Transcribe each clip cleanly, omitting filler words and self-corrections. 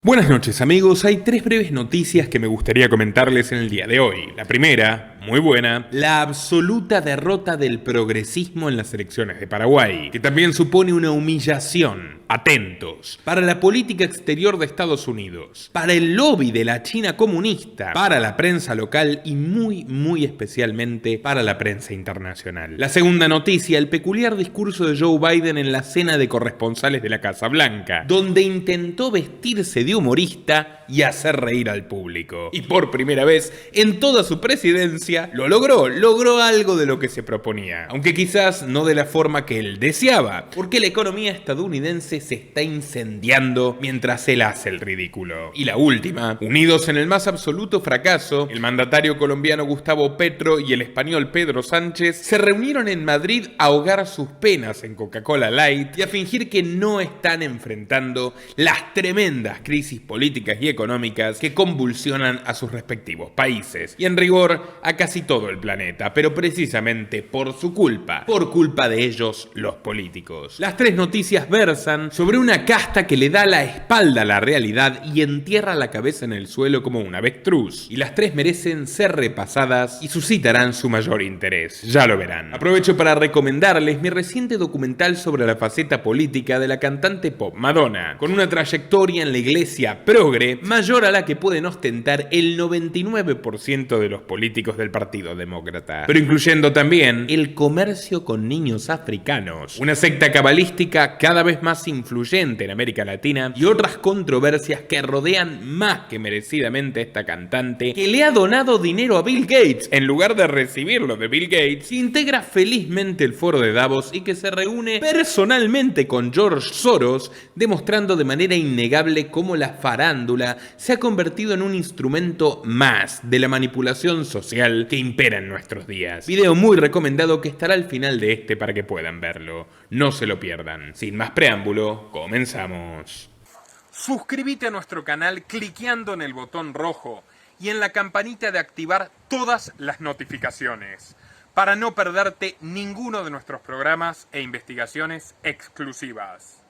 Buenas noches amigos, hay tres breves noticias que me gustaría comentarles en el día de hoy. La primera, muy buena, la absoluta derrota del progresismo en las elecciones de Paraguay, que también supone una humillación, atentos, para la política exterior de Estados Unidos, para el lobby de la China comunista, para la prensa local y muy especialmente para la prensa internacional. La segunda noticia, el peculiar discurso de Joe Biden en la cena de corresponsales de la Casa Blanca, donde intentó vestirse de humorista y hacer reír al público. Y por primera vez en toda su presidencia lo logró algo de lo que se proponía, aunque quizás no de la forma que él deseaba, porque la economía estadounidense se está incendiando mientras él hace el ridículo. Y la última, unidos en el más absoluto fracaso, el mandatario colombiano Gustavo Petro y el español Pedro Sánchez se reunieron en Madrid a ahogar sus penas en Coca-Cola Light y a fingir que no están enfrentando las tremendas crisis políticas y económicas que convulsionan a sus respectivos países, y en rigor a casi todo el planeta, pero precisamente por su culpa, por culpa de ellos los políticos. Las tres noticias versan sobre una casta que le da la espalda a la realidad y entierra la cabeza en el suelo como un avestruz, y las tres merecen ser repasadas y suscitarán su mayor interés, ya lo verán. Aprovecho para recomendarles mi reciente documental sobre la faceta política de la cantante pop Madonna, con una trayectoria en la iglesia progre mayor a la que pueden ostentar el 99% de los políticos del Partido Demócrata, pero incluyendo también el comercio con niños africanos, una secta cabalística cada vez más influyente en América Latina y otras controversias que rodean más que merecidamente a esta cantante, que le ha donado dinero a Bill Gates en lugar de recibirlo de Bill Gates, integra felizmente el foro de Davos y que se reúne personalmente con George Soros, demostrando de manera innegable cómo la farándula se ha convertido en un instrumento más de la manipulación social que impera en nuestros días. Video muy recomendado que estará al final de este para que puedan verlo. No se lo pierdan. Sin más preámbulo, comenzamos. Suscríbete a nuestro canal cliqueando en el botón rojo y en la campanita de activar todas las notificaciones para no perderte ninguno de nuestros programas e investigaciones exclusivas.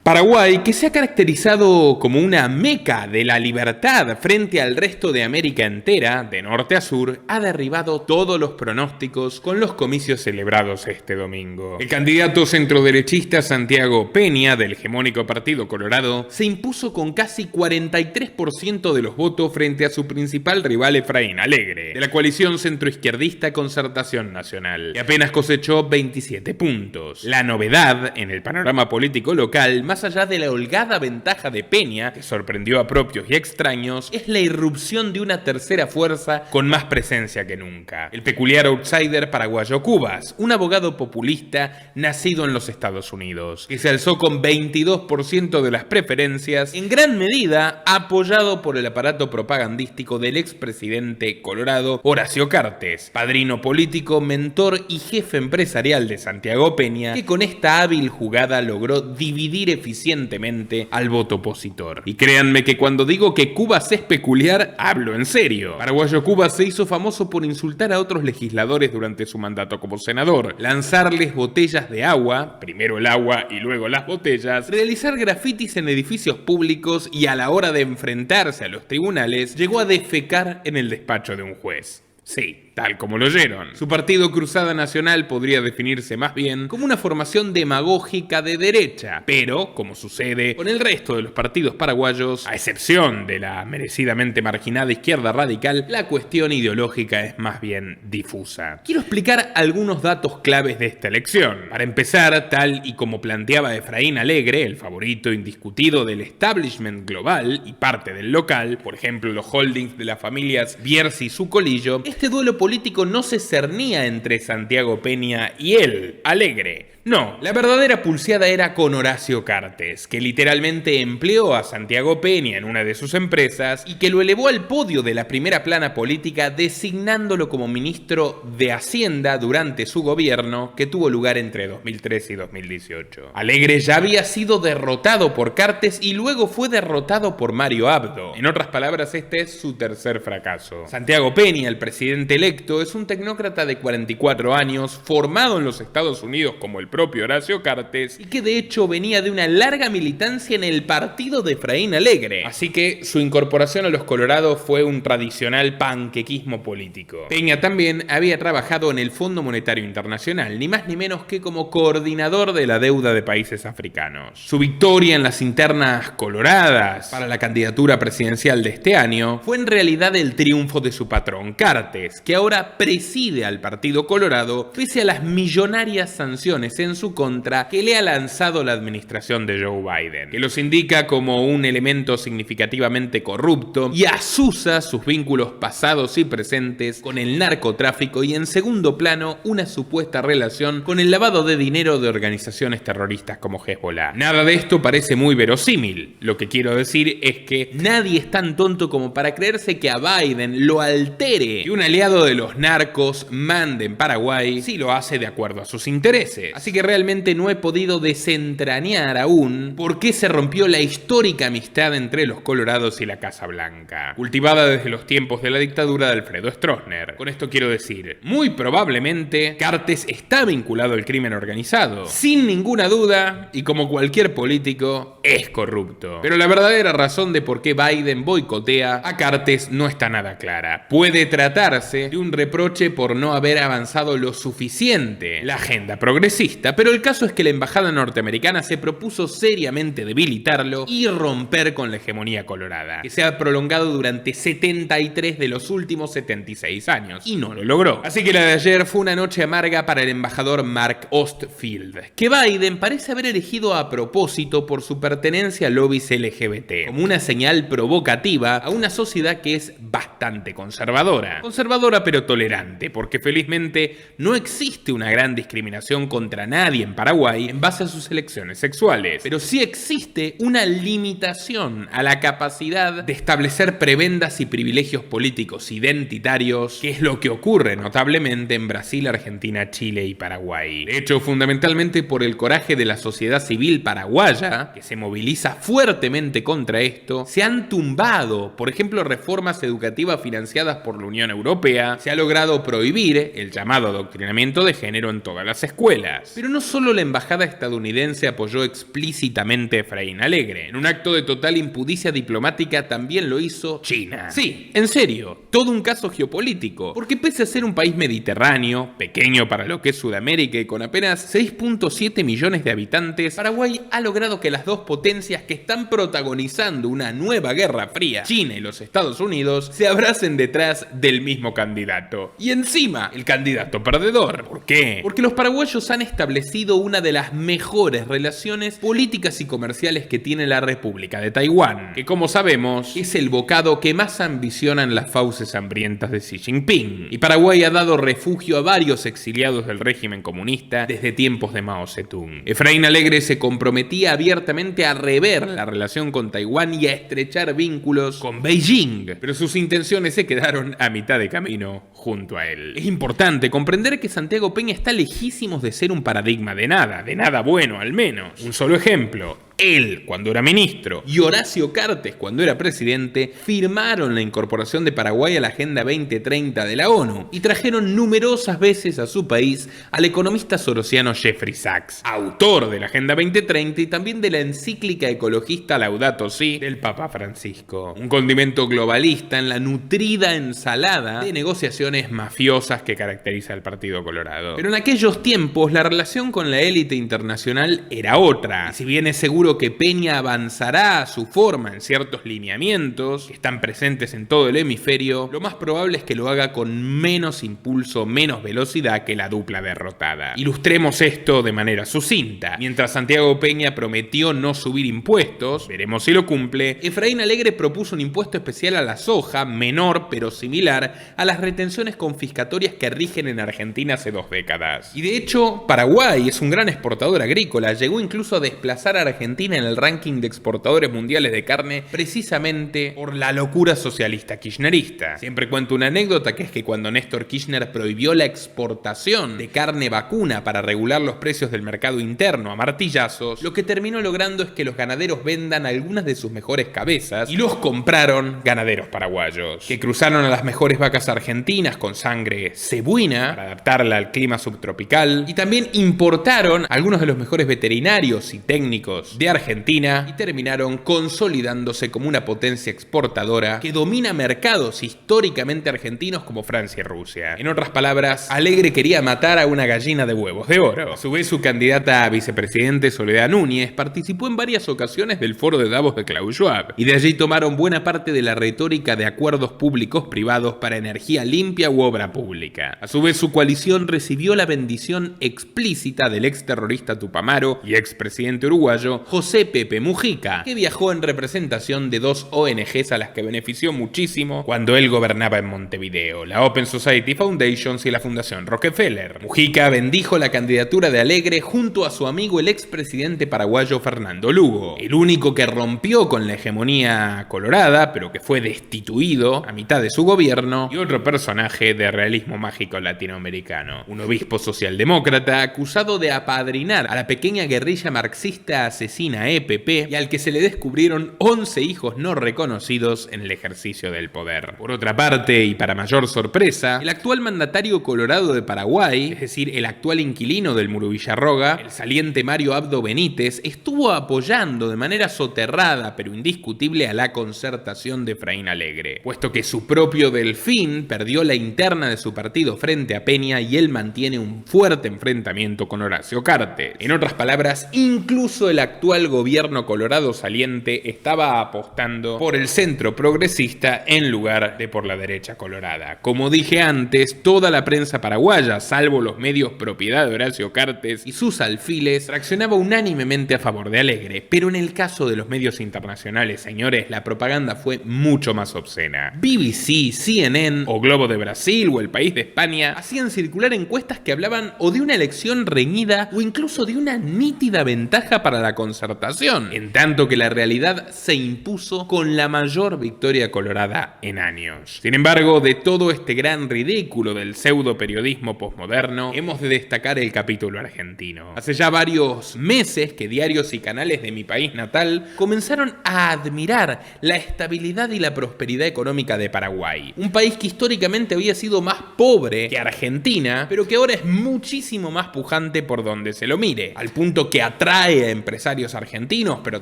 Paraguay, que se ha caracterizado como una meca de la libertad frente al resto de América entera, de norte a sur, ha derribado todos los pronósticos con los comicios celebrados este domingo. El candidato centroderechista Santiago Peña, del hegemónico Partido Colorado, se impuso con casi 43% de los votos frente a su principal rival Efraín Alegre, de la coalición centroizquierdista Concertación Nacional, que apenas cosechó 27 puntos. La novedad en el panorama político local, más allá de la holgada ventaja de Peña, que sorprendió a propios y extraños, es la irrupción de una tercera fuerza con más presencia que nunca. El peculiar outsider paraguayo Cubas, un abogado populista nacido en los Estados Unidos, que se alzó con 22% de las preferencias, en gran medida apoyado por el aparato propagandístico del expresidente colorado Horacio Cartes, padrino político, mentor y jefe empresarial de Santiago Peña, que con esta hábil jugada logró dividir eficientemente al voto opositor. Y créanme que cuando digo que Cubas es peculiar, hablo en serio. Paraguayo Cubas se hizo famoso por insultar a otros legisladores durante su mandato como senador, lanzarles botellas de agua, primero el agua y luego las botellas, realizar grafitis en edificios públicos y a la hora de enfrentarse a los tribunales, llegó a defecar en el despacho de un juez. Sí, tal como lo oyeron. Su partido Cruzada Nacional podría definirse más bien como una formación demagógica de derecha, pero, como sucede con el resto de los partidos paraguayos, a excepción de la merecidamente marginada izquierda radical, la cuestión ideológica es más bien difusa. Quiero explicar algunos datos claves de esta elección. Para empezar, tal y como planteaba Efraín Alegre, el favorito indiscutido del establishment global y parte del local, por ejemplo los holdings de las familias Bierzi y Sucolillo, este duelo político no se cernía entre Santiago Peña y él, Alegre. No, la verdadera pulseada era con Horacio Cartes, que literalmente empleó a Santiago Peña en una de sus empresas y que lo elevó al podio de la primera plana política, designándolo como ministro de Hacienda durante su gobierno, que tuvo lugar entre 2013 y 2018. Alegre ya había sido derrotado por Cartes y luego fue derrotado por Mario Abdo. En otras palabras, este es su tercer fracaso. Santiago Peña, el presidente electo, es un tecnócrata de 44 años, formado en los Estados Unidos como el propio Horacio Cartes y que de hecho venía de una larga militancia en el partido de Efraín Alegre. Así que su incorporación a los Colorados fue un tradicional panquequismo político. Peña también había trabajado en el Fondo Monetario Internacional, ni más ni menos que como coordinador de la deuda de países africanos. Su victoria en las internas coloradas para la candidatura presidencial de este año fue en realidad el triunfo de su patrón Cartes, que ahora preside al Partido Colorado pese a las millonarias sanciones en su contra que le ha lanzado la administración de Joe Biden, que los indica como un elemento significativamente corrupto y azuza sus vínculos pasados y presentes con el narcotráfico y en segundo plano una supuesta relación con el lavado de dinero de organizaciones terroristas como Hezbollah. Nada de esto parece muy verosímil. Lo que quiero decir es que nadie es tan tonto como para creerse que a Biden lo altere que un aliado de los narcos mande en Paraguay si lo hace de acuerdo a sus intereses. Así que realmente no he podido desentrañar aún por qué se rompió la histórica amistad entre los Colorados y la Casa Blanca, cultivada desde los tiempos de la dictadura de Alfredo Stroessner. Con esto quiero decir, muy probablemente Cartes está vinculado al crimen organizado, sin ninguna duda, y como cualquier político, es corrupto. Pero la verdadera razón de por qué Biden boicotea a Cartes no está nada clara. Puede tratarse de un reproche por no haber avanzado lo suficiente en la agenda progresista, pero el caso es que la embajada norteamericana se propuso seriamente debilitarlo y romper con la hegemonía colorada, que se ha prolongado durante 73 de los últimos 76 años, y no lo logró. Así que la de ayer fue una noche amarga para el embajador Mark Ostfield, que Biden parece haber elegido a propósito por su pertenencia a lobbies LGBT, como una señal provocativa a una sociedad que es bastante conservadora. Conservadora pero tolerante, porque felizmente no existe una gran discriminación contra nadie en Paraguay en base a sus elecciones sexuales, pero sí existe una limitación a la capacidad de establecer prebendas y privilegios políticos identitarios, que es lo que ocurre notablemente en Brasil, Argentina, Chile y Paraguay. De hecho, fundamentalmente por el coraje de la sociedad civil paraguaya, que se moviliza fuertemente contra esto, se han tumbado, por ejemplo, reformas educativas financiadas por la Unión Europea, se ha logrado prohibir el llamado adoctrinamiento de género en todas las escuelas. Pero no solo la embajada estadounidense apoyó explícitamente a Efraín Alegre, en un acto de total impudicia diplomática también lo hizo China. Sí, en serio, todo un caso geopolítico, porque pese a ser un país mediterráneo, pequeño para lo que es Sudamérica y con apenas 6.7 millones de habitantes, Paraguay ha logrado que las dos potencias que están protagonizando una nueva guerra fría, China y los Estados Unidos, se abracen detrás del mismo candidato. Y encima, el candidato perdedor. ¿Por qué? Porque los paraguayos han establecido una de las mejores relaciones políticas y comerciales que tiene la República de Taiwán, que como sabemos es el bocado que más ambicionan las fauces hambrientas de Xi Jinping. Y Paraguay ha dado refugio a varios exiliados del régimen comunista desde tiempos de Mao Zedong. Efraín Alegre se comprometía abiertamente a rever la relación con Taiwán y a estrechar vínculos con Beijing, pero sus intenciones se quedaron a mitad de camino junto a él. Es importante comprender que Santiago Peña está lejísimos de ser un paradigma de nada bueno al menos. Un solo ejemplo. Él, cuando era ministro, y Horacio Cartes, cuando era presidente, firmaron la incorporación de Paraguay a la Agenda 2030 de la ONU y trajeron numerosas veces a su país al economista sorosiano Jeffrey Sachs, autor de la Agenda 2030 y también de la encíclica ecologista Laudato Si del Papa Francisco. Un condimento globalista en la nutrida ensalada de negociaciones mafiosas que caracteriza al Partido Colorado. Pero en aquellos tiempos la relación con la élite internacional era otra, y si bien es seguro que Peña avanzará a su forma en ciertos lineamientos que están presentes en todo el hemisferio, lo más probable es que lo haga con menos impulso, menos velocidad que la dupla derrotada. Ilustremos esto de manera sucinta. Mientras Santiago Peña prometió no subir impuestos, veremos si lo cumple, Efraín Alegre propuso un impuesto especial a la soja, menor pero similar a las retenciones confiscatorias que rigen en Argentina hace 2 décadas. Y de hecho, Paraguay es un gran exportador agrícola, llegó incluso a desplazar a Argentina Argentina en el ranking de exportadores mundiales de carne precisamente por la locura socialista kirchnerista. Siempre cuento una anécdota, que es que cuando Néstor Kirchner prohibió la exportación de carne vacuna para regular los precios del mercado interno a martillazos, lo que terminó logrando es que los ganaderos vendan algunas de sus mejores cabezas, y los compraron ganaderos paraguayos, que cruzaron a las mejores vacas argentinas con sangre cebuina para adaptarla al clima subtropical, y también importaron algunos de los mejores veterinarios y técnicos de Argentina, y terminaron consolidándose como una potencia exportadora que domina mercados históricamente argentinos como Francia y Rusia. En otras palabras, Alegre quería matar a una gallina de huevos de oro. A su vez, su candidata a vicepresidente, Soledad Núñez, participó en varias ocasiones del foro de Davos de Klaus Schwab, y de allí tomaron buena parte de la retórica de acuerdos públicos-privados para energía limpia u obra pública. A su vez, su coalición recibió la bendición explícita del exterrorista Tupamaro y expresidente uruguayo José Pepe Mujica, que viajó en representación de dos ONGs a las que benefició muchísimo cuando él gobernaba en Montevideo, la Open Society Foundations y la Fundación Rockefeller. Mujica bendijo la candidatura de Alegre junto a su amigo el expresidente paraguayo Fernando Lugo, el único que rompió con la hegemonía colorada, pero que fue destituido a mitad de su gobierno, y otro personaje de realismo mágico latinoamericano, un obispo socialdemócrata acusado de apadrinar a la pequeña guerrilla marxista asesina EPP, y al que se le descubrieron 11 hijos no reconocidos en el ejercicio del poder. Por otra parte, y para mayor sorpresa, el actual mandatario colorado de Paraguay, es decir, el actual inquilino del Muro Villarroga, el saliente Mario Abdo Benítez, estuvo apoyando de manera soterrada pero indiscutible a la Concertación de Efraín Alegre, puesto que su propio Delfín perdió la interna de su partido frente a Peña y él mantiene un fuerte enfrentamiento con Horacio Cartes. En otras palabras, incluso el actual gobierno colorado saliente estaba apostando por el centro progresista en lugar de por la derecha colorada. Como dije antes, toda la prensa paraguaya, salvo los medios propiedad de Horacio Cartes y sus alfiles, reaccionaba unánimemente a favor de Alegre, pero en el caso de los medios internacionales, señores, la propaganda fue mucho más obscena. BBC, CNN o Globo de Brasil o El País de España hacían circular encuestas que hablaban o de una elección reñida o incluso de una nítida ventaja para la Concertación, en tanto que la realidad se impuso con la mayor victoria colorada en años. Sin embargo, de todo este gran ridículo del pseudo periodismo posmoderno, hemos de destacar el capítulo argentino. Hace ya varios meses que diarios y canales de mi país natal comenzaron a admirar la estabilidad y la prosperidad económica de Paraguay, un país que históricamente había sido más pobre que Argentina, pero que ahora es muchísimo más pujante por donde se lo mire, al punto que atrae a empresarios argentinos, pero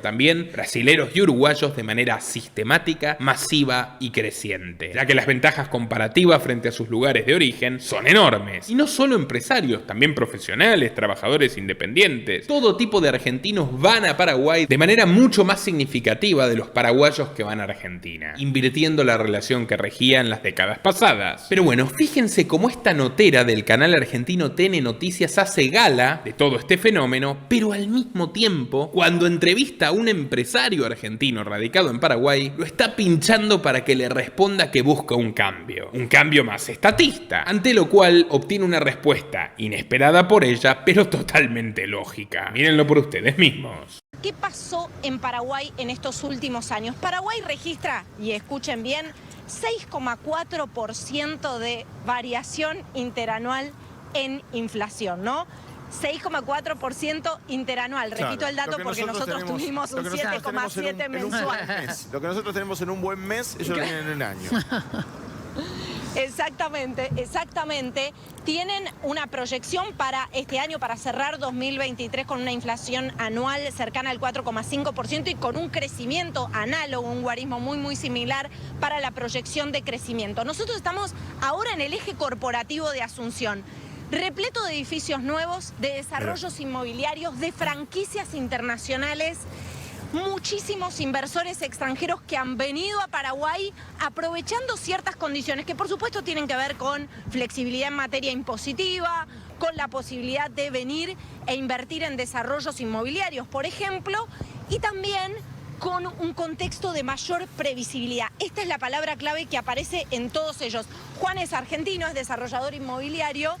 también brasileros y uruguayos de manera sistemática, masiva y creciente, ya que las ventajas comparativas frente a sus lugares de origen son enormes. Y no solo empresarios, también profesionales, trabajadores independientes, todo tipo de argentinos van a Paraguay de manera mucho más significativa de los paraguayos que van a Argentina, invirtiendo la relación que regía en las décadas pasadas. Pero bueno, fíjense cómo esta notera del canal argentino TN Noticias hace gala de todo este fenómeno, pero al mismo tiempo, cuando entrevista a un empresario argentino radicado en Paraguay, lo está pinchando para que le responda que busca un cambio más estatista, ante lo cual obtiene una respuesta inesperada por ella, pero totalmente lógica. Mírenlo por ustedes mismos. ¿Qué pasó en Paraguay en estos últimos años? Paraguay registra, y escuchen bien, 6,4% de variación interanual en inflación, ¿no? 6,4% interanual. Claro, repito el dato porque nosotros tuvimos un 7,7 mensual. Lo que nosotros tenemos en un buen mes, ellos lo tienen en un año. Exactamente, exactamente. Tienen una proyección para este año, para cerrar 2023, con una inflación anual cercana al 4,5% y con un crecimiento análogo, un guarismo muy similar para la proyección de crecimiento. Nosotros estamos ahora en el eje corporativo de Asunción, repleto de edificios nuevos, de desarrollos inmobiliarios, de franquicias internacionales. Muchísimos inversores extranjeros que han venido a Paraguay aprovechando ciertas condiciones que por supuesto tienen que ver con flexibilidad en materia impositiva, con la posibilidad de venir e invertir en desarrollos inmobiliarios, por ejemplo, y también con un contexto de mayor previsibilidad. Esta es la palabra clave que aparece en todos ellos. Juan es argentino, es desarrollador inmobiliario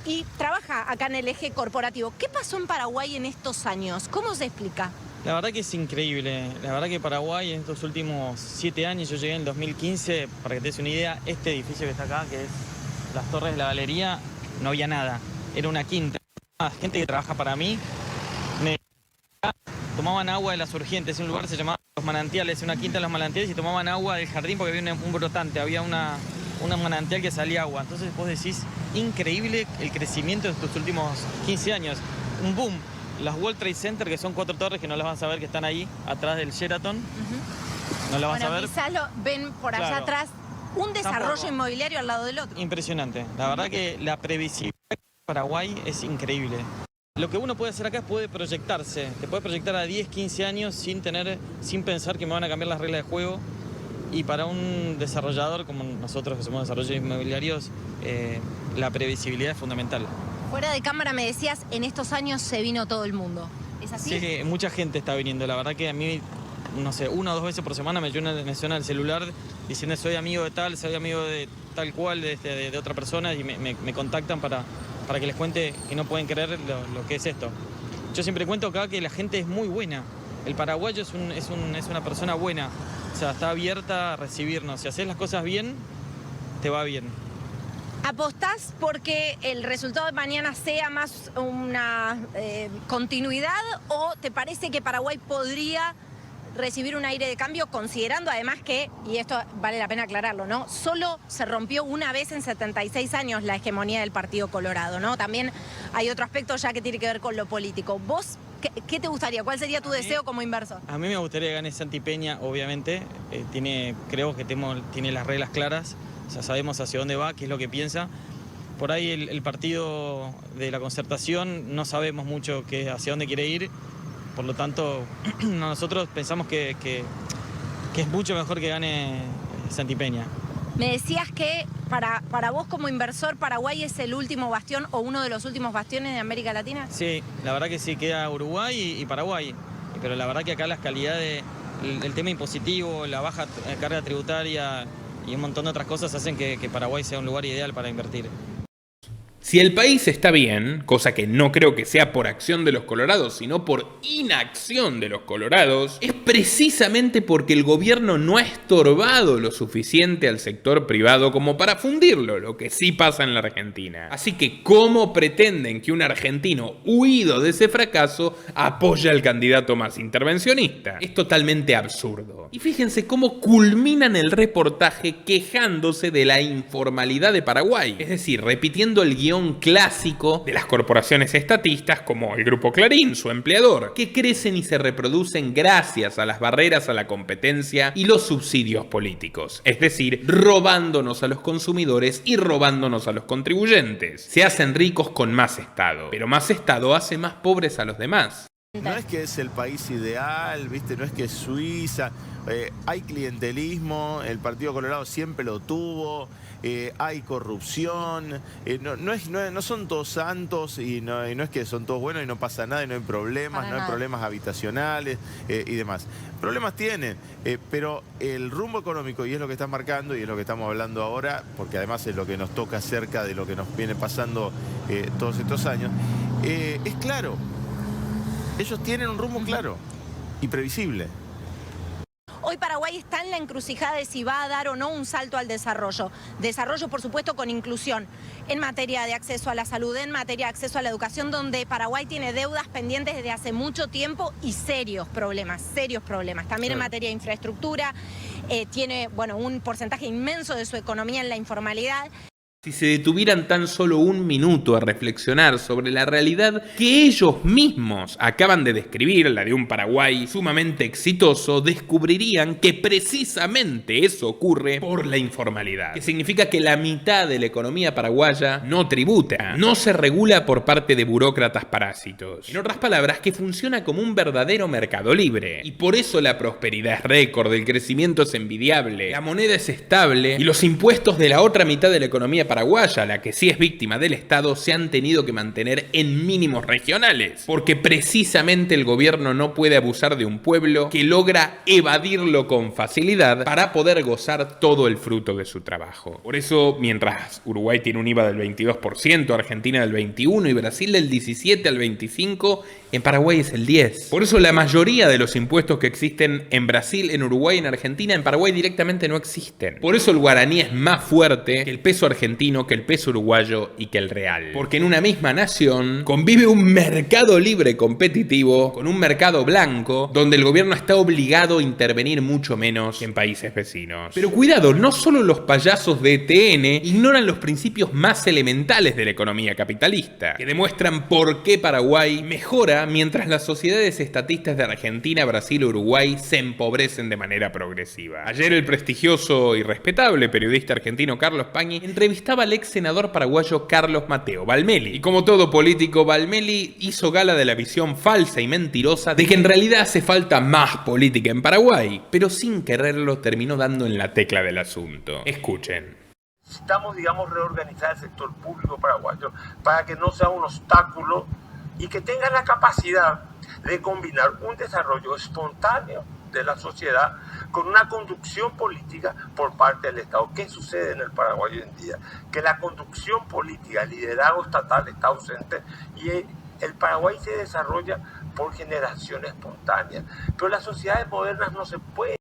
y trabaja acá en el eje corporativo. ¿Qué pasó en Paraguay en estos años? ¿Cómo se explica? La verdad que es increíble. La verdad que Paraguay en estos últimos 7 años, yo llegué en el 2015, para que te des una idea, este edificio que está acá, que es las Torres de la Galería, no había nada. Era una quinta. La gente que trabaja para mí tomaban agua de las Urgentes, un lugar que se llamaba Los Manantiales, una quinta de Los Manantiales, y tomaban agua del jardín porque había un brotante, había una manantial que salía agua. Entonces vos decís, increíble el crecimiento de estos últimos 15 años. Un boom. Las World Trade Center, que son 4 torres que no las vas a ver, que están ahí, atrás del Sheraton. No las vas a ver. Quizás lo ven por allá atrás, un desarrollo inmobiliario al lado del otro. Impresionante. La verdad que la previsibilidad de Paraguay es increíble. Lo que uno puede hacer acá es puede proyectarse. Te puede proyectar a 10, 15 años sin pensar que me van a cambiar las reglas de juego. Y para un desarrollador como nosotros, que somos desarrolladores inmobiliarios, la previsibilidad es fundamental. Fuera de cámara me decías, en estos años se vino todo el mundo. ¿Es así? Sí, mucha gente está viniendo. La verdad que a mí, no sé, 1 o 2 veces por semana me suena el celular diciendo soy amigo de tal, soy amigo de tal cual, de otra persona, y me contactan para que les cuente que no pueden creer lo que es esto. Yo siempre cuento acá que la gente es muy buena. El paraguayo es una persona buena. O sea, está abierta a recibirnos. Si haces las cosas bien, te va bien. ¿Apostás porque el resultado de mañana sea más una continuidad o te parece que Paraguay podría recibir un aire de cambio, considerando además que, y esto vale la pena aclararlo, ¿no? Solo se rompió una vez en 76 años la hegemonía del Partido Colorado, ¿no? También hay otro aspecto ya que tiene que ver con lo político. ¿Vos qué te gustaría? ¿Cuál sería tu deseo como inversor? A mí me gustaría que gane Santi Peña, obviamente. Creo que tiene las reglas claras. O sea, sabemos hacia dónde va, qué es lo que piensa. Por ahí el partido de la Concertación no sabemos mucho hacia dónde quiere ir. Por lo tanto, nosotros pensamos que es mucho mejor que gane Santi Peña. Me decías que para vos como inversor, Paraguay es el último bastión o uno de los últimos bastiones de América Latina. Sí, la verdad que sí, queda Uruguay y Paraguay. Pero la verdad que acá las calidades, el tema impositivo, la baja carga tributaria y un montón de otras cosas hacen que Paraguay sea un lugar ideal para invertir. Si el país está bien, cosa que no creo que sea por acción de los colorados, sino por inacción de los colorados, es precisamente porque el gobierno no ha estorbado lo suficiente al sector privado como para fundirlo, lo que sí pasa en la Argentina. Así que, ¿cómo pretenden que un argentino huido de ese fracaso apoya al candidato más intervencionista? Es totalmente absurdo. Y fíjense cómo culminan el reportaje quejándose de la informalidad de Paraguay, es decir, repitiendo el guión clásico de las corporaciones estatistas como el Grupo Clarín, su empleador, que crecen y se reproducen gracias a las barreras a la competencia y los subsidios políticos, es decir, robándonos a los consumidores y robándonos a los contribuyentes. Se hacen ricos con más Estado, pero más Estado hace más pobres a los demás. No es que es el país ideal, ¿viste? No es que es Suiza. Hay clientelismo, el Partido Colorado siempre lo tuvo, hay corrupción, no son todos santos y no es que son todos buenos y no pasa nada y no hay problemas, no hay problemas habitacionales y demás. Problemas tienen, pero el rumbo económico, y es lo que están marcando y es lo que estamos hablando ahora, porque además es lo que nos toca cerca de lo que nos viene pasando todos estos años, es claro. Ellos tienen un rumbo claro y previsible. Hoy Paraguay está en la encrucijada de si va a dar o no un salto al desarrollo. Desarrollo, por supuesto, con inclusión en materia de acceso a la salud, en materia de acceso a la educación, donde Paraguay tiene deudas pendientes desde hace mucho tiempo y serios problemas. También en materia de infraestructura, tiene un porcentaje inmenso de su economía en la informalidad. Si se detuvieran tan solo un minuto a reflexionar sobre la realidad que ellos mismos acaban de describir, la de un Paraguay sumamente exitoso, descubrirían que precisamente eso ocurre por la informalidad. Que significa que la mitad de la economía paraguaya no tributa, no se regula por parte de burócratas parásitos. En otras palabras, que funciona como un verdadero mercado libre. Y por eso la prosperidad es récord, el crecimiento es envidiable, la moneda es estable y los impuestos de la otra mitad de la economía paraguaya paraguaya, la que sí es víctima del Estado, se han tenido que mantener en mínimos regionales, porque precisamente el gobierno no puede abusar de un pueblo que logra evadirlo con facilidad para poder gozar todo el fruto de su trabajo. Por eso, mientras Uruguay tiene un IVA del 22%, Argentina del 21% y Brasil del 17 al 25%, en Paraguay es el 10%. Por eso la mayoría de los impuestos que existen en Brasil, en Uruguay, en Argentina, en Paraguay directamente no existen. Por eso el guaraní es más fuerte que el peso argentino, que el peso uruguayo y que el real. Porque en una misma nación convive un mercado libre competitivo con un mercado blanco donde el gobierno está obligado a intervenir mucho menos que en países vecinos. Pero cuidado, no solo los payasos de TN ignoran los principios más elementales de la economía capitalista, que demuestran por qué Paraguay mejora mientras las sociedades estatistas de Argentina, Brasil y Uruguay se empobrecen de manera progresiva. Ayer el prestigioso y respetable periodista argentino Carlos Pañi entrevistaba al ex senador paraguayo Carlos Mateo Valmeli. Y como todo político, Valmeli hizo gala de la visión falsa y mentirosa de que en realidad hace falta más política en Paraguay, pero sin quererlo terminó dando en la tecla del asunto. Escuchen. Necesitamos, digamos, reorganizar el sector público paraguayo para que no sea un obstáculo y que tenga la capacidad de combinar un desarrollo espontáneo de la sociedad con una conducción política por parte del Estado. ¿Qué sucede en el Paraguay hoy en día? Que la conducción política, el liderazgo estatal está ausente y el Paraguay se desarrolla por generación espontánea. Pero las sociedades modernas no se pueden.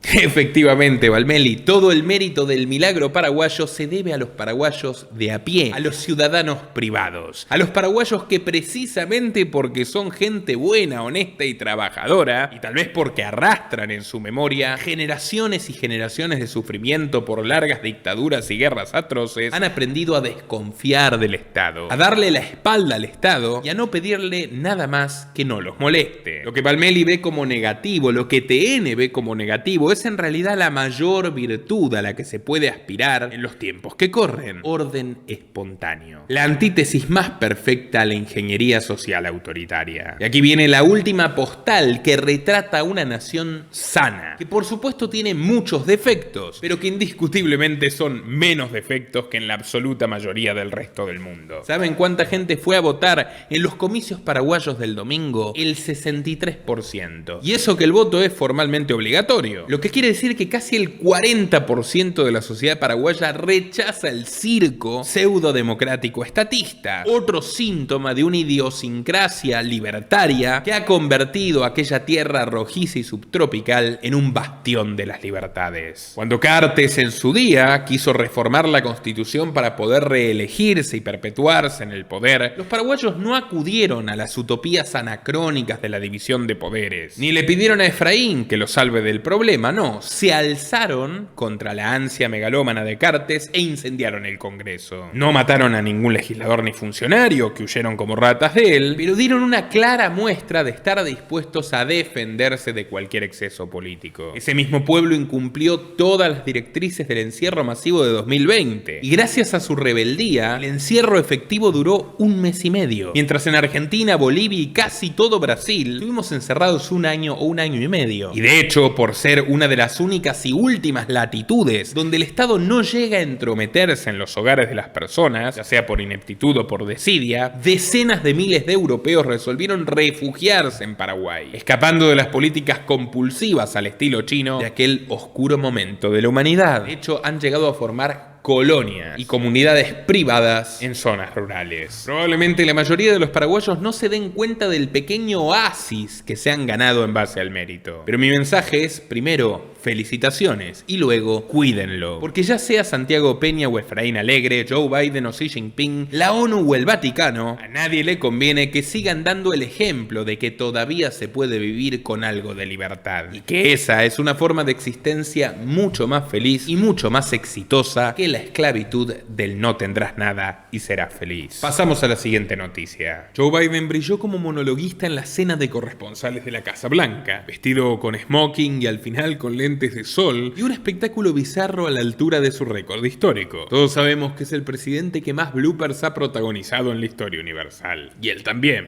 Efectivamente, Valmeli, todo el mérito del milagro paraguayo se debe a los paraguayos de a pie, a los ciudadanos privados, a los paraguayos que precisamente porque son gente buena, honesta y trabajadora, y tal vez porque arrastran en su memoria generaciones y generaciones de sufrimiento por largas dictaduras y guerras atroces, han aprendido a desconfiar del Estado, a darle la espalda al Estado y a no pedirle nada más que no los moleste. Lo que Valmeli ve como negativo, lo que TN ve como negativo, es en realidad la mayor virtud a la que se puede aspirar en los tiempos que corren: orden espontáneo. La antítesis más perfecta a la ingeniería social autoritaria. Y aquí viene la última postal que retrata a una nación sana, que por supuesto tiene muchos defectos, pero que indiscutiblemente son menos defectos que en la absoluta mayoría del resto del mundo. ¿Saben cuánta gente fue a votar en los comicios paraguayos del domingo? El 63%. Y eso que el voto es formalmente obligatorio. Lo que quiere decir que casi el 40% de la sociedad paraguaya rechaza el circo pseudo-democrático estatista, otro síntoma de una idiosincrasia libertaria que ha convertido aquella tierra rojiza y subtropical en un bastión de las libertades. Cuando Cartes en su día quiso reformar la Constitución para poder reelegirse y perpetuarse en el poder, los paraguayos no acudieron a las utopías anacrónicas de la división de poderes, ni le pidieron a Efraín que lo salve del problema. No, se alzaron contra la ansia megalómana de Cartes e incendiaron el Congreso. No mataron a ningún legislador ni funcionario, que huyeron como ratas de él, pero dieron una clara muestra de estar dispuestos a defenderse de cualquier exceso político. Ese mismo pueblo incumplió todas las directrices del encierro masivo de 2020, y gracias a su rebeldía, el encierro efectivo duró 1 mes y medio, mientras en Argentina, Bolivia y casi todo Brasil estuvimos encerrados 1 año o 1 año y medio. Y de hecho, por ser una de las únicas y últimas latitudes donde el Estado no llega a entrometerse en los hogares de las personas, ya sea por ineptitud o por desidia, decenas de miles de europeos resolvieron refugiarse en Paraguay, escapando de las políticas compulsivas al estilo chino de aquel oscuro momento de la humanidad. De hecho, han llegado a formar colonias y comunidades privadas en zonas rurales. Probablemente la mayoría de los paraguayos no se den cuenta del pequeño oasis que se han ganado en base al mérito. Pero mi mensaje es, primero, felicitaciones y luego, cuídenlo. Porque ya sea Santiago Peña o Efraín Alegre, Joe Biden o Xi Jinping, la ONU o el Vaticano, a nadie le conviene que sigan dando el ejemplo de que todavía se puede vivir con algo de libertad. Y que esa es una forma de existencia mucho más feliz y mucho más exitosa que la esclavitud del no tendrás nada y serás feliz. Pasamos a la siguiente noticia. Joe Biden brilló como monologuista en la cena de corresponsales de la Casa Blanca, vestido con smoking y al final con lentes de sol y un espectáculo bizarro a la altura de su récord histórico. Todos sabemos que es el presidente que más bloopers ha protagonizado en la historia universal. Y él también.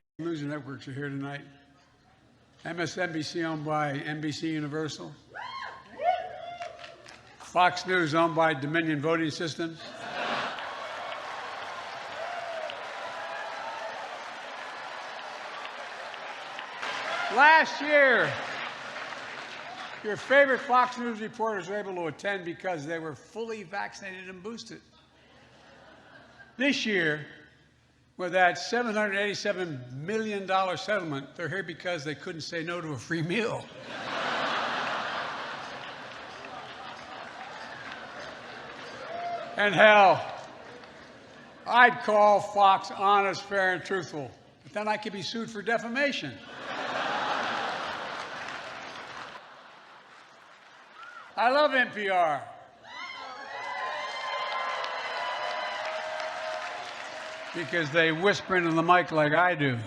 MSNBC owned by NBC Universal. Fox News owned by Dominion Voting Systems. Last year, your favorite Fox News reporters were able to attend because they were fully vaccinated and boosted. This year, with that $787 million settlement, they're here because they couldn't say no to a free meal. And hell, I'd call Fox honest, fair, and truthful, but then I could be sued for defamation. I love NPR. Because they whisper into the mic like I do.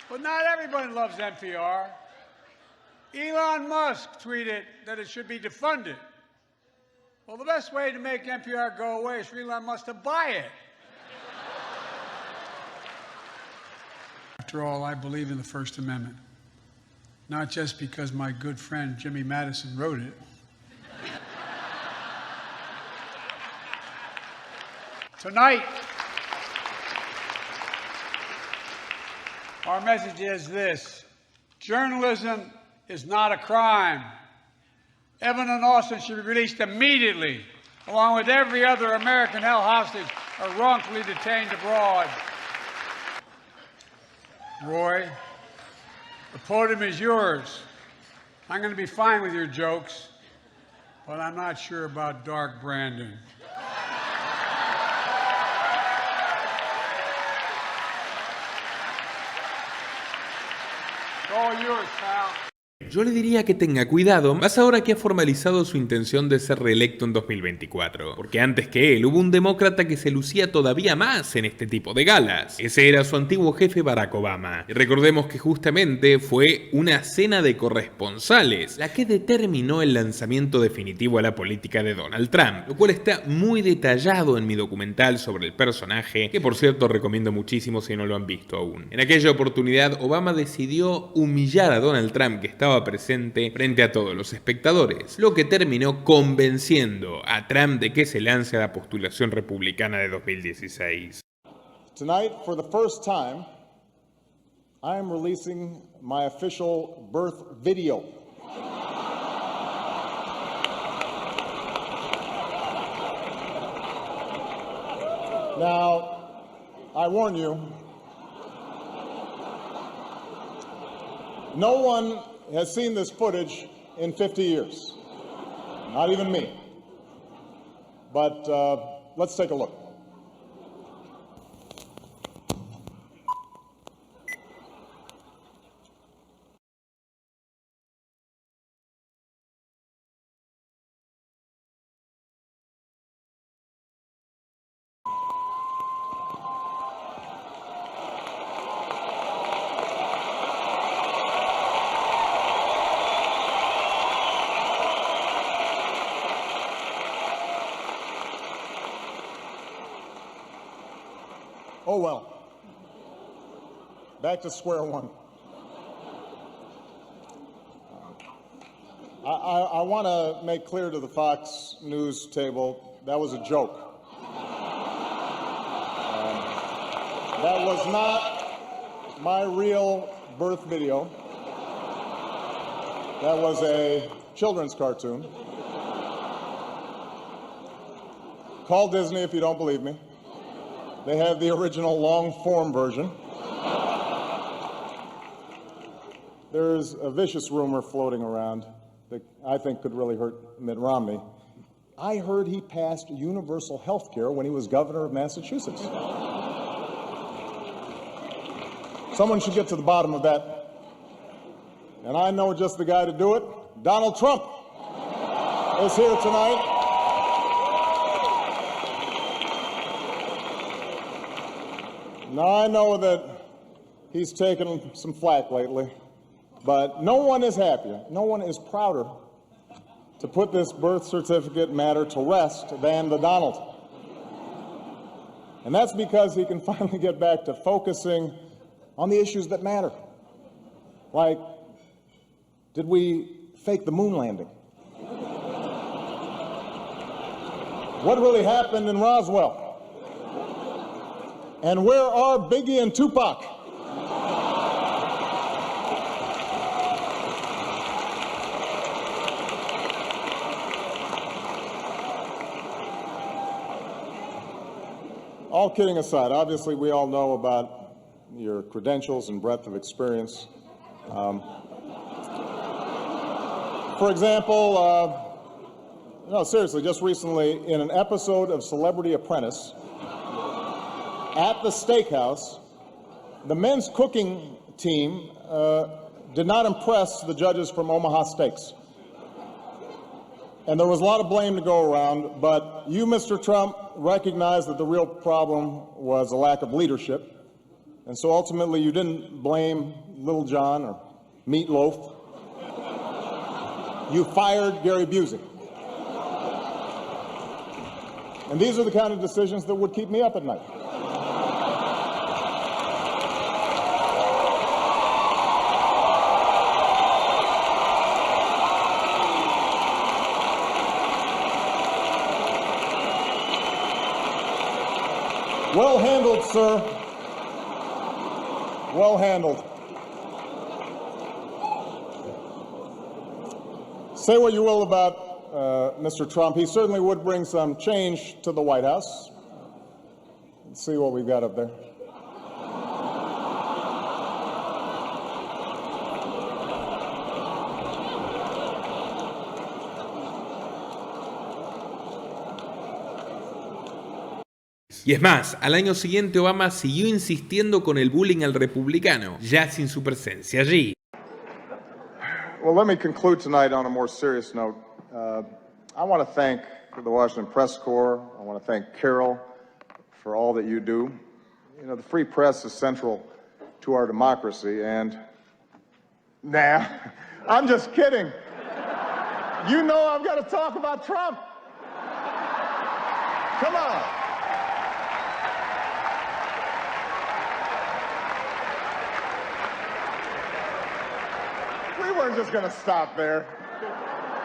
But not everybody loves NPR. Elon Musk tweeted that it should be defunded. Well, the best way to make NPR go away is for Elon Musk to buy it. After all, I believe in the First Amendment. Not just because my good friend Jimmy Madison wrote it. Tonight, our message is this: journalism is not a crime. Evan and Austin should be released immediately, along with every other American held hostage or wrongfully detained abroad. Roy, the podium is yours. I'm going to be fine with your jokes, but I'm not sure about Dark Brandon. It's all yours, pal. Yo le diría que tenga cuidado, más ahora que ha formalizado su intención de ser reelecto en 2024, porque antes que él hubo un demócrata que se lucía todavía más en este tipo de galas. Ese era su antiguo jefe Barack Obama. Y recordemos que justamente fue una cena de corresponsales la que determinó el lanzamiento definitivo a la política de Donald Trump, lo cual está muy detallado en mi documental sobre el personaje, que por cierto recomiendo muchísimo si no lo han visto aún. En aquella oportunidad, Obama decidió humillar a Donald Trump, que estaba presente frente a todos los espectadores, lo que terminó convenciendo a Trump de que se lance a la postulación republicana de 2016. Tonight, for the first time, I am releasing my official birth video. Now, I warn you, no one has seen this footage in 50 years. Not even me. But let's take a look. Oh well, back to square one. I want to make clear to the Fox News table, that was a joke. That was not my real birth video. That was a children's cartoon. Call Disney if you don't believe me. They have the original long-form version. There's a vicious rumor floating around that I think could really hurt Mitt Romney. I heard he passed universal health care when he was governor of Massachusetts. Someone should get to the bottom of that. And I know just the guy to do it. Donald Trump is here tonight. Now, I know that he's taken some flack lately, but no one is happier, no one is prouder to put this birth certificate matter to rest than the Donald. And that's because he can finally get back to focusing on the issues that matter. Like, did we fake the moon landing? What really happened in Roswell? And where are Biggie and Tupac? all kidding aside, obviously we all know about your credentials and breadth of experience. For example, no, seriously, just recently in an episode of Celebrity Apprentice at the steakhouse, the men's cooking team did not impress the judges from Omaha Steaks. And there was a lot of blame to go around, but you, Mr. Trump, recognized that the real problem was a lack of leadership. And so ultimately you didn't blame Little John or Meatloaf. You fired Gary Busey. And these are the kind of decisions that would keep me up at night. Well handled, sir. Well handled. Say what you will about Mr. Trump. He certainly would bring some change to the White House. Let's see what we've got up there. Y es más, al año siguiente Obama siguió insistiendo con el bullying al republicano, ya sin su presencia allí. Well, let me conclude tonight on a more serious note. I want to thank the Washington Press Corps. I want to thank Carol for all that you do. You know, the free press is central to our democracy, and nah, I'm just kidding. You know I've got to talk about Trump. Come on. We weren't just going to stop there.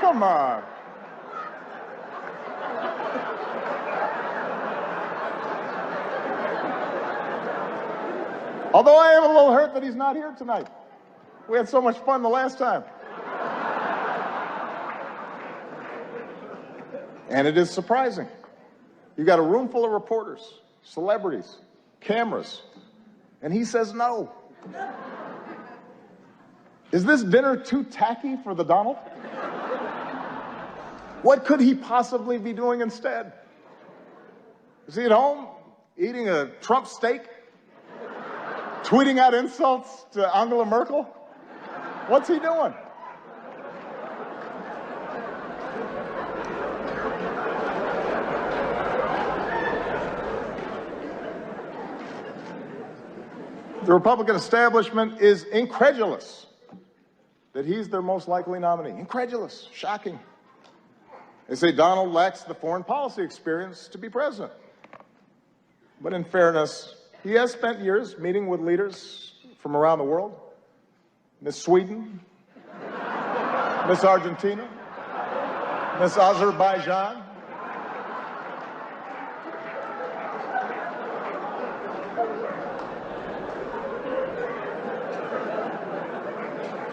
Come on. Although I am a little hurt that he's not here tonight. We had so much fun the last time. And it is surprising. You got a room full of reporters, celebrities, cameras, and he says no. Is this dinner too tacky for the Donald? What could he possibly be doing instead? Is he at home eating a Trump steak? Tweeting out insults to Angela Merkel? What's he doing? The Republican establishment is incredulous that he's their most likely nominee. Incredulous, shocking. They say Donald lacks the foreign policy experience to be president. But in fairness, he has spent years meeting with leaders from around the world. Miss Sweden, Miss Argentina, Miss Azerbaijan.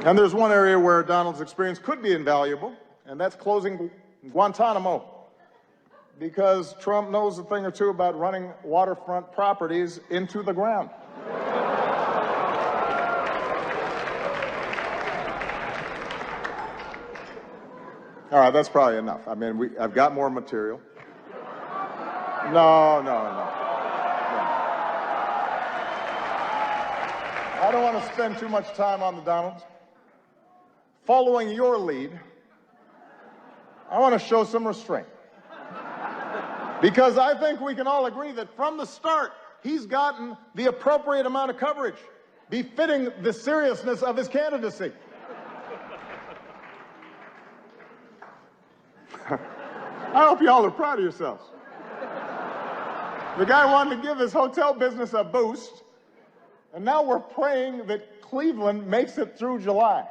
And there's one area where Donald's experience could be invaluable, and that's closing Guantanamo. Because Trump knows a thing or two about running waterfront properties into the ground. All right, that's probably enough. I mean, I've got more material. No. I don't want to spend too much time on the Donalds. Following your lead, I want to show some restraint. Because I think we can all agree that from the start, he's gotten the appropriate amount of coverage, befitting the seriousness of his candidacy. I hope y'all are proud of yourselves. The guy wanted to give his hotel business a boost, and now we're praying that Cleveland makes it through July.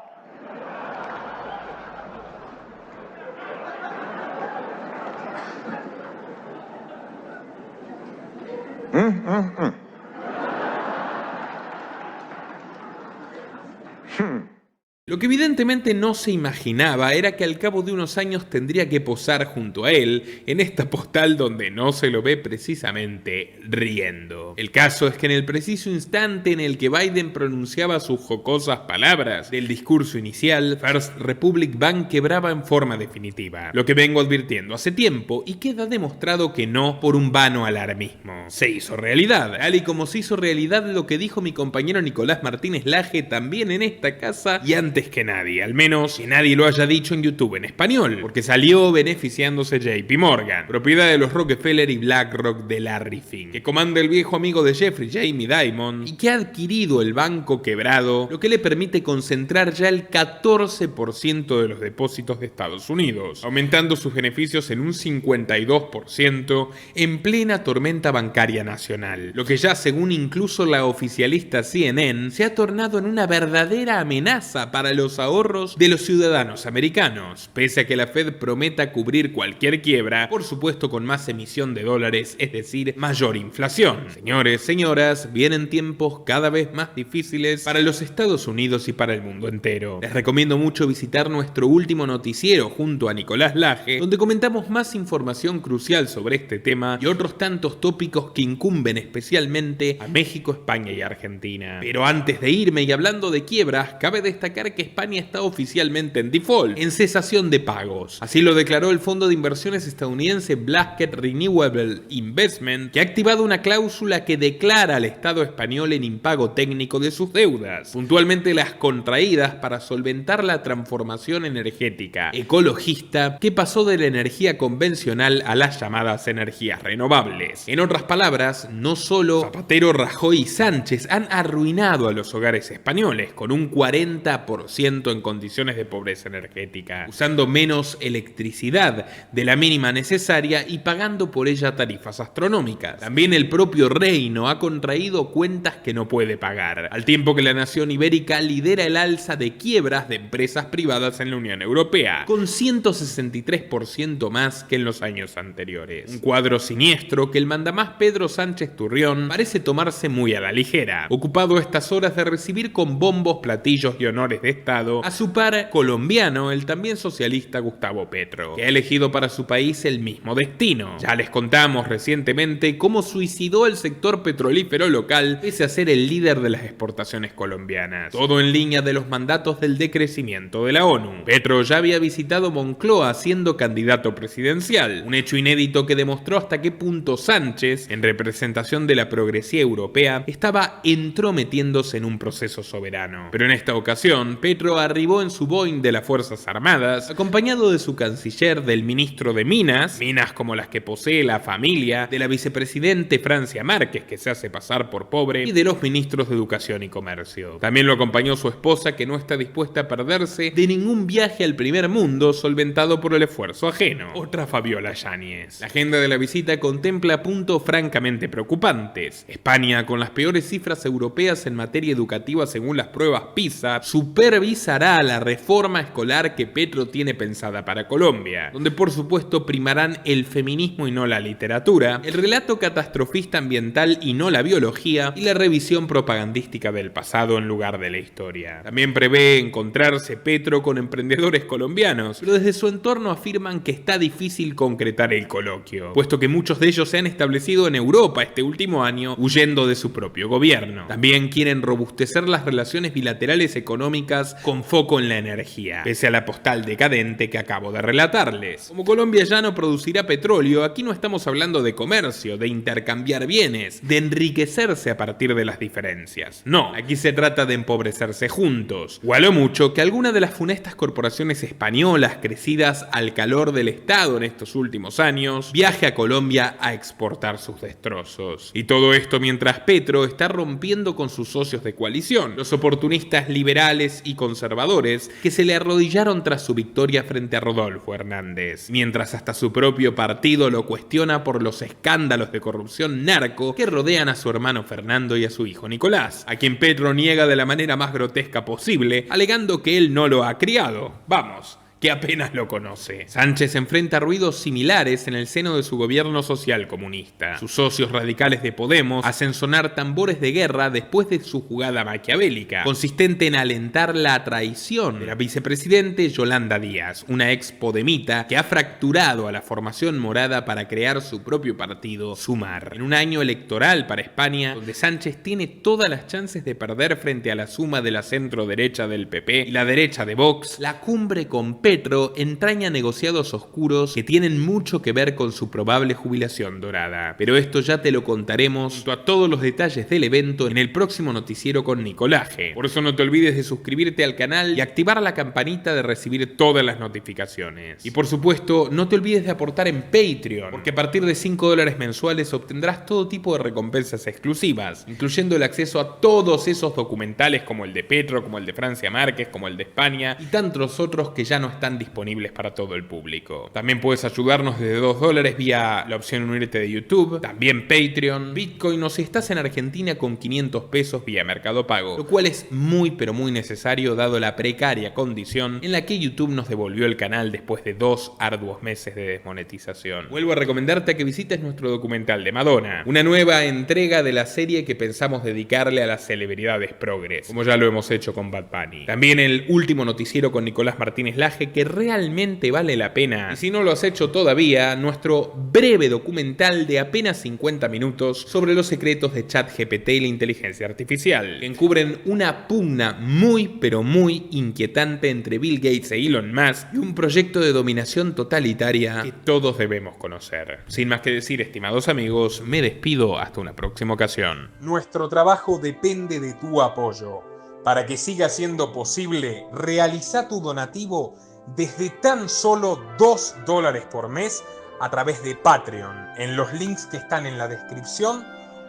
Lo que evidentemente no se imaginaba era que al cabo de unos años tendría que posar junto a él en esta postal donde no se lo ve precisamente riendo. El caso es que en el preciso instante en el que Biden pronunciaba sus jocosas palabras del discurso inicial, First Republic Bank quebraba en forma definitiva. Lo que vengo advirtiendo hace tiempo y queda demostrado que no por un vano alarmismo. Se hizo realidad, tal y como se hizo realidad lo que dijo mi compañero Nicolás Martínez Laje también en esta casa y antes que nadie, al menos que nadie lo haya dicho en YouTube en español, porque salió beneficiándose JP Morgan, propiedad de los Rockefeller y BlackRock de Larry Fink, que comanda el viejo amigo de Jeffrey, Jamie Dimon, y que ha adquirido el banco quebrado, lo que le permite concentrar ya el 14% de los depósitos de Estados Unidos, aumentando sus beneficios en un 52% en plena tormenta bancaria nacional, lo que ya según incluso la oficialista CNN se ha tornado en una verdadera amenaza para los ahorros de los ciudadanos americanos, pese a que la Fed prometa cubrir cualquier quiebra, por supuesto con más emisión de dólares, es decir, mayor inflación. Señores, señoras, vienen tiempos cada vez más difíciles para los Estados Unidos y para el mundo entero. Les recomiendo mucho visitar nuestro último noticiero junto a Nicolás Laje, donde comentamos más información crucial sobre este tema y otros tantos tópicos que incumben especialmente a México, España y Argentina. Pero antes de irme y hablando de quiebras, cabe destacar que España está oficialmente en default, en cesación de pagos. Así lo declaró el fondo de inversiones estadounidense Blasket Renewable Investment, que ha activado una cláusula que declara al Estado español en impago técnico de sus deudas, puntualmente las contraídas para solventar la transformación energética ecologista que pasó de la energía convencional a las llamadas energías renovables. En otras palabras, no solo Zapatero, Rajoy y Sánchez han arruinado a los hogares españoles con un 40% en condiciones de pobreza energética, usando menos electricidad de la mínima necesaria y pagando por ella tarifas astronómicas. También el propio reino ha contraído cuentas que no puede pagar, al tiempo que la nación ibérica lidera el alza de quiebras de empresas privadas en la Unión Europea, con 163% más que en los años anteriores. Un cuadro siniestro que el mandamás Pedro Sánchez Turrión parece tomarse muy a la ligera, ocupado a estas horas de recibir con bombos, platillos y honores de Estado a su par colombiano, el también socialista Gustavo Petro, que ha elegido para su país el mismo destino. Ya les contamos recientemente cómo suicidó el sector petrolífero local pese a ser el líder de las exportaciones colombianas, todo en línea de los mandatos del decrecimiento de la ONU. Petro ya había visitado Moncloa siendo candidato presidencial, un hecho inédito que demostró hasta qué punto Sánchez, en representación de la progresía europea, estaba entrometiéndose en un proceso soberano. Pero en esta ocasión, Petro arribó en su Boeing de las Fuerzas Armadas, acompañado de su canciller, del ministro de Minas como las que posee la familia, de la vicepresidente Francia Márquez, que se hace pasar por pobre, y de los ministros de Educación y Comercio. También lo acompañó su esposa, que no está dispuesta a perderse de ningún viaje al primer mundo solventado por el esfuerzo ajeno. Otra Fabiola Yáñez. La agenda de la visita contempla puntos francamente preocupantes. España, con las peores cifras europeas en materia educativa según las pruebas PISA, supervisará la reforma escolar que Petro tiene pensada para Colombia, donde por supuesto primarán el feminismo y no la literatura, el relato catastrofista ambiental y no la biología, y la revisión propagandística del pasado en lugar de la historia. También prevé encontrarse Petro con emprendedores colombianos, pero desde su entorno afirman que está difícil concretar el coloquio, puesto que muchos de ellos se han establecido en Europa este último año huyendo de su propio gobierno. También quieren robustecer las relaciones bilaterales económicas con foco en la energía, pese a la postal decadente que acabo de relatarles. Como Colombia ya no producirá petróleo, aquí no estamos hablando de comercio, de intercambiar bienes, de enriquecerse a partir de las diferencias. No, aquí se trata de empobrecerse juntos, o a lo mucho que alguna de las funestas corporaciones españolas crecidas al calor del Estado en estos últimos años viaje a Colombia a exportar sus destrozos. Y todo esto mientras Petro está rompiendo con sus socios de coalición, los oportunistas liberales y conservadores que se le arrodillaron tras su victoria frente a Rodolfo Hernández, mientras hasta su propio partido lo cuestiona por los escándalos de corrupción narco que rodean a su hermano Fernando y a su hijo Nicolás, a quien Petro niega de la manera más grotesca posible, alegando que él no lo ha criado. Vamos, que apenas lo conoce. Sánchez enfrenta ruidos similares en el seno de su gobierno social comunista. Sus socios radicales de Podemos hacen sonar tambores de guerra después de su jugada maquiavélica, consistente en alentar la traición de la vicepresidente Yolanda Díaz, una ex podemita que ha fracturado a la formación morada para crear su propio partido, Sumar. En un año electoral para España, donde Sánchez tiene todas las chances de perder frente a la suma de la centro-derecha del PP y la derecha de Vox, la cumbre con Petro entraña negociados oscuros que tienen mucho que ver con su probable jubilación dorada. Pero esto ya te lo contaremos junto a todos los detalles del evento en el próximo noticiero con Nicolaje. Por eso no te olvides de suscribirte al canal y activar la campanita de recibir todas las notificaciones. Y por supuesto, no te olvides de aportar en Patreon, porque a partir de $5 mensuales obtendrás todo tipo de recompensas exclusivas, incluyendo el acceso a todos esos documentales como el de Petro, como el de Francia Márquez, como el de España y tantos otros que ya no están disponibles para todo el público. También puedes ayudarnos desde $2 vía la opción unirte de YouTube, también Patreon, Bitcoin o si estás en Argentina con 500 pesos vía Mercado Pago, lo cual es muy pero muy necesario dado la precaria condición en la que YouTube nos devolvió el canal después de 2 arduos meses de desmonetización. Vuelvo a recomendarte que visites nuestro documental de Madonna, una nueva entrega de la serie que pensamos dedicarle a las celebridades progres, como ya lo hemos hecho con Bad Bunny. También el último noticiero con Nicolás Martínez Laje, que realmente vale la pena. Y si no lo has hecho todavía, nuestro breve documental de apenas 50 minutos sobre los secretos de ChatGPT y la inteligencia artificial, que encubren una pugna muy pero muy inquietante entre Bill Gates e Elon Musk y un proyecto de dominación totalitaria que todos debemos conocer. Sin más que decir, estimados amigos, me despido hasta una próxima ocasión. Nuestro trabajo depende de tu apoyo. Para que siga siendo posible, realiza tu donativo desde tan solo $2 por mes a través de Patreon, en los links que están en la descripción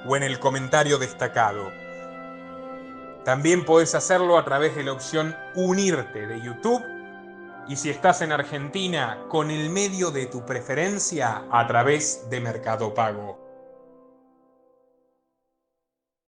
o en el comentario destacado. También podés hacerlo a través de la opción Unirte de YouTube y si estás en Argentina, con el medio de tu preferencia a través de Mercado Pago.